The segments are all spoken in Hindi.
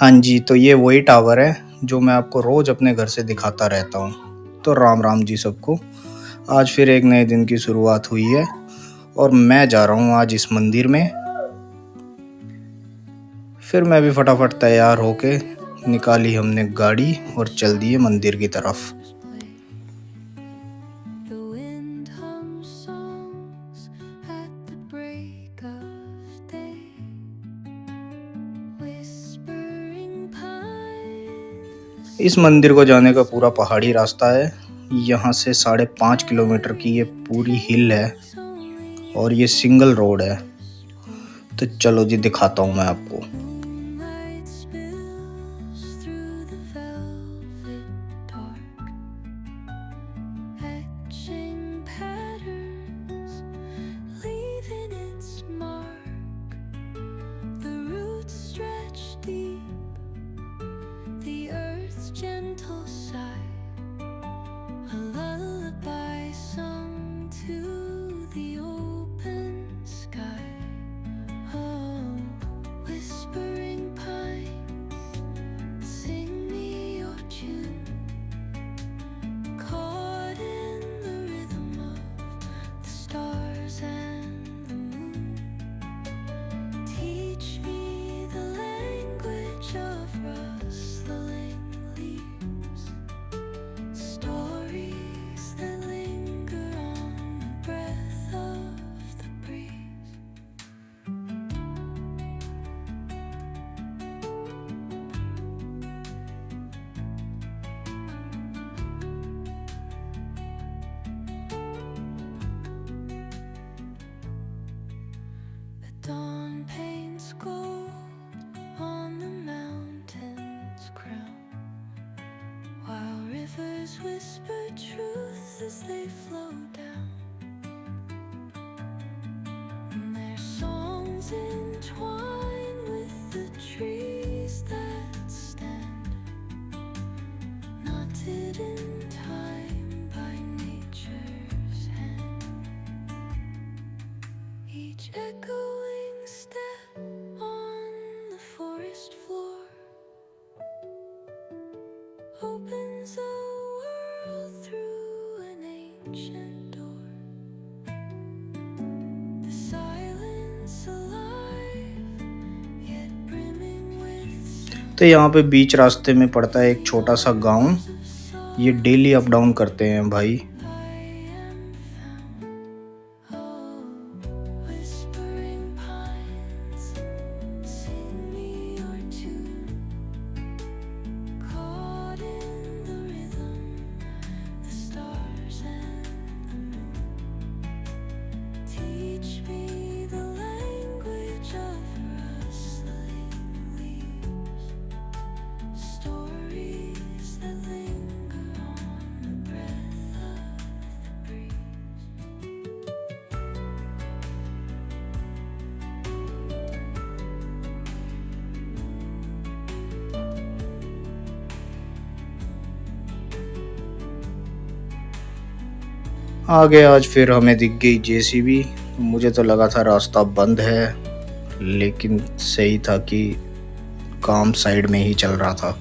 हाँ जी, तो ये वही टावर है जो मैं आपको रोज़ अपने घर से दिखाता रहता हूँ। तो राम राम जी सबको। आज फिर एक नए दिन की शुरुआत हुई है और मैं जा रहा हूँ आज इस मंदिर में। फिर मैं भी फटाफट तैयार होके निकाली हमने गाड़ी और चल दिए मंदिर की तरफ। इस मंदिर को जाने का पूरा पहाड़ी रास्ता है। यहाँ से 5.5 किलोमीटर की ये पूरी हिल है और ये सिंगल रोड है। तो चलो जी दिखाता हूँ मैं आपको। Dawn paints gold on the mountain's crown, while rivers whisper truth as they flow down. And their songs entwine with the trees that stand, knotted in time by nature's hand. Each echoing step on the forest floor opens a world through an ancient door. The silence alive, yet brimming with sound. तो यहाँ पे बीच रास्ते में पड़ता है एक छोटा सा गांव। ये डेली अप डाउन करते हैं भाई। आगे आज फिर हमें दिख गई जेसीबी। मुझे तो लगा था रास्ता बंद है, लेकिन सही था कि काम साइड में ही चल रहा था।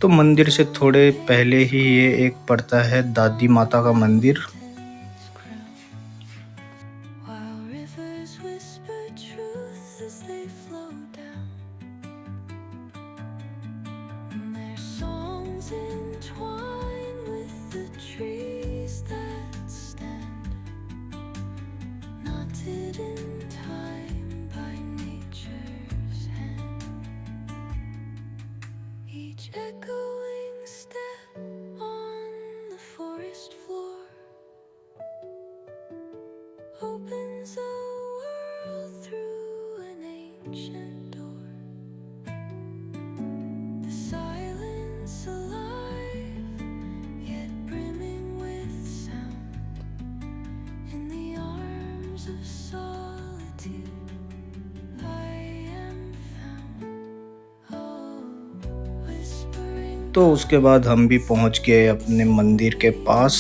तो मंदिर से थोड़े पहले ही ये एक पड़ता है दादी माता का मंदिर। while rivers whisper truth as they flow down, and their songs entwine with the trees that stand, knotted in time by nature's hand. Each echoing step on the forest floor opens a world through an ancient door. The silence alive, yet brimming with sound. In the arms of solitude, I am found. Oh, whispering तो उसके बाद हम भी पहुंच गए अपने मंदिर के पास।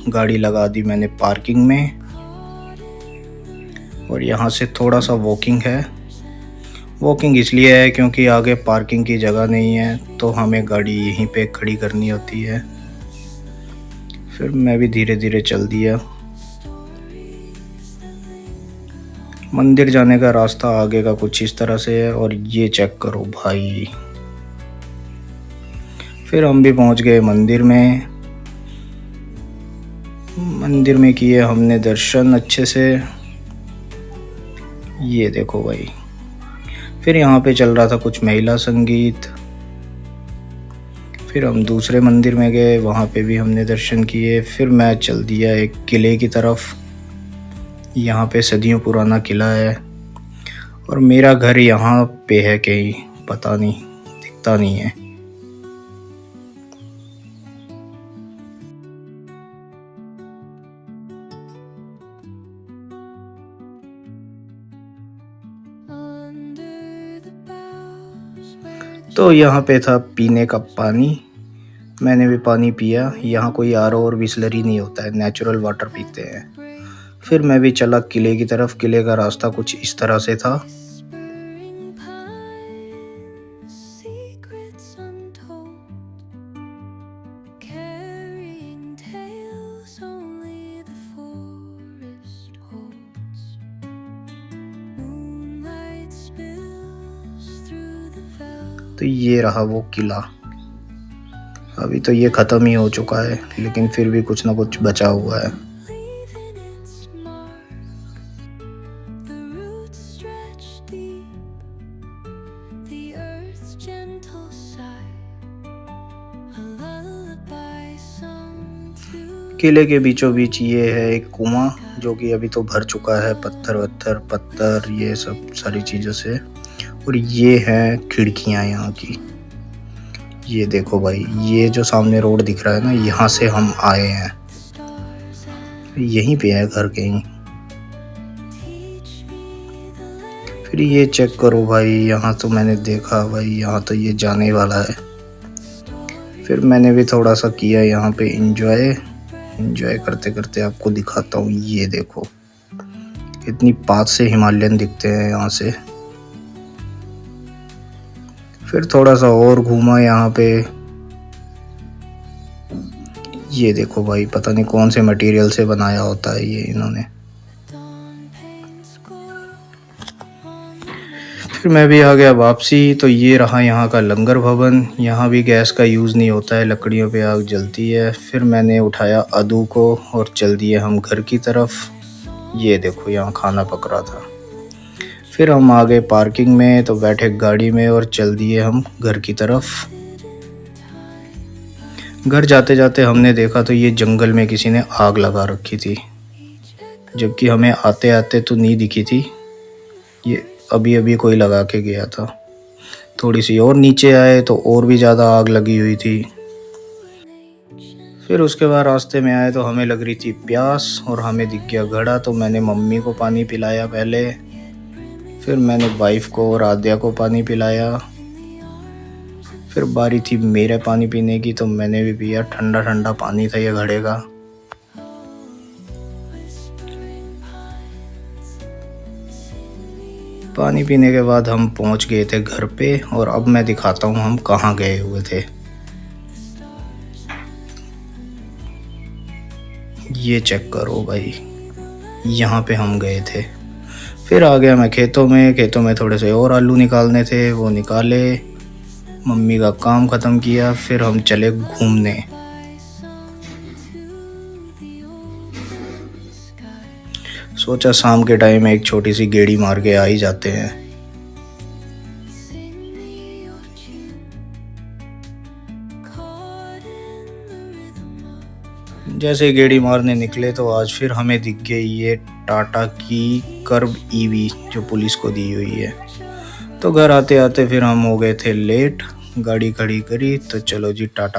गाड़ी लगा दी मैंने पार्किंग में, caught in the rhythm और यहाँ से थोड़ा सा वॉकिंग है। वॉकिंग इसलिए है क्योंकि आगे पार्किंग की जगह नहीं है, तो हमें गाड़ी यहीं पे खड़ी करनी होती है। फिर मैं भी धीरे धीरे चल दिया। मंदिर जाने का रास्ता आगे का कुछ इस तरह से है, और ये चेक करो भाई। फिर हम भी पहुंच गए मंदिर में। मंदिर में किए हमने दर्शन अच्छे से। ये देखो भाई। फिर यहाँ पे चल रहा था कुछ महिला संगीत। फिर हम दूसरे मंदिर में गए, वहाँ पे भी हमने दर्शन किए। फिर मैं चल दिया एक किले की तरफ। यहाँ पे सदियों पुराना किला है, और मेरा घर यहाँ पे है कहीं, पता नहीं, दिखता नहीं है। under the boughs where the तो यहाँ पे था पीने का पानी। मैंने भी पानी पिया। यहाँ कोई आरओ और बिसलरी नहीं होता है, नेचुरल वाटर पीते हैं। break, फिर मैं भी चला किले की तरफ। किले का रास्ता कुछ इस तरह से था। whispering pines, secrets untold, carrying tales only the forest holds. Moonlight spills through the velvet, तो ये रहा वो किला। अभी तो ये ख़त्म ही हो चुका है, लेकिन फिर भी कुछ ना कुछ बचा हुआ है। leaving its mark. The roots stretch deep, the earth's gentle sigh, a lullaby sung to किले के बीचों बीच ये है एक कुआं, जो कि अभी तो भर चुका है पत्थर ये सब सारी चीज़ों से। और ये हैं खिड़कियाँ यहाँ की। ये देखो भाई, ये जो सामने रोड दिख रहा है ना, यहाँ से हम आए हैं। stars and यहीं पे है घर कहीं। teach me the land. फिर ये चेक करो भाई, यहाँ तो मैंने देखा भाई, यहाँ तो ये जाने वाला है। फिर मैंने भी थोड़ा सा किया यहाँ पे एंजॉय करते करते आपको दिखाता हूँ। ये देखो, कितनी पास से हिमालयन दिखते हैं यहाँ से। फिर थोड़ा सा और घूमा यहाँ पे। ये देखो भाई, पता नहीं कौन से मटेरियल से बनाया होता है ये इन्होंने। Dawn paints gold on the फिर मैं भी आ गया वापसी। तो ये रहा यहाँ का लंगर भवन। यहाँ भी गैस का यूज़ नहीं होता है, लकड़ियों पे आग जलती है। फिर मैंने उठाया अदू को और चल दिए हम घर की तरफ। ये देखो, यहाँ खाना पक रहा था। फिर हम आ गए पार्किंग में, तो बैठे गाड़ी में और चल दिए हम घर की तरफ। घर जाते जाते हमने देखा तो ये जंगल में किसी ने आग लगा रखी थी, जबकि हमें आते आते तो नहीं दिखी थी। ये अभी अभी कोई लगा के गया था। थोड़ी सी और नीचे आए तो और भी ज़्यादा आग लगी हुई थी। फिर उसके बाद रास्ते में आए तो हमें लग रही थी प्यास, और हमें दिख गया घड़ा। तो मैंने मम्मी को पानी पिलाया पहले, फिर मैंने वाइफ को और आद्या को पानी पिलाया। फिर बारी थी मेरे पानी पीने की, तो मैंने भी पिया। ठंडा ठंडा पानी था ये घड़े का। पानी पीने के बाद हम पहुंच गए थे घर पे, और अब मैं दिखाता हूँ हम कहाँ गए हुए थे। ये चेक करो भाई, यहाँ पे हम गए थे। फिर आ गया मैं खेतों में थोड़े से और आलू निकालने थे, वो निकाले, मम्मी का काम ख़त्म किया, फिर हम चले घूमने। सोचा शाम के टाइम एक छोटी सी गेड़ी मार के आ ही जाते हैं। जैसे ही गेड़ी मारने निकले तो आज फिर हमें दिख गई ये टाटा की कर्व ईवी जो पुलिस को दी हुई है। तो घर आते आते फिर हम हो गए थे लेट, गाड़ी खड़ी करी तो चलो जी टाटा।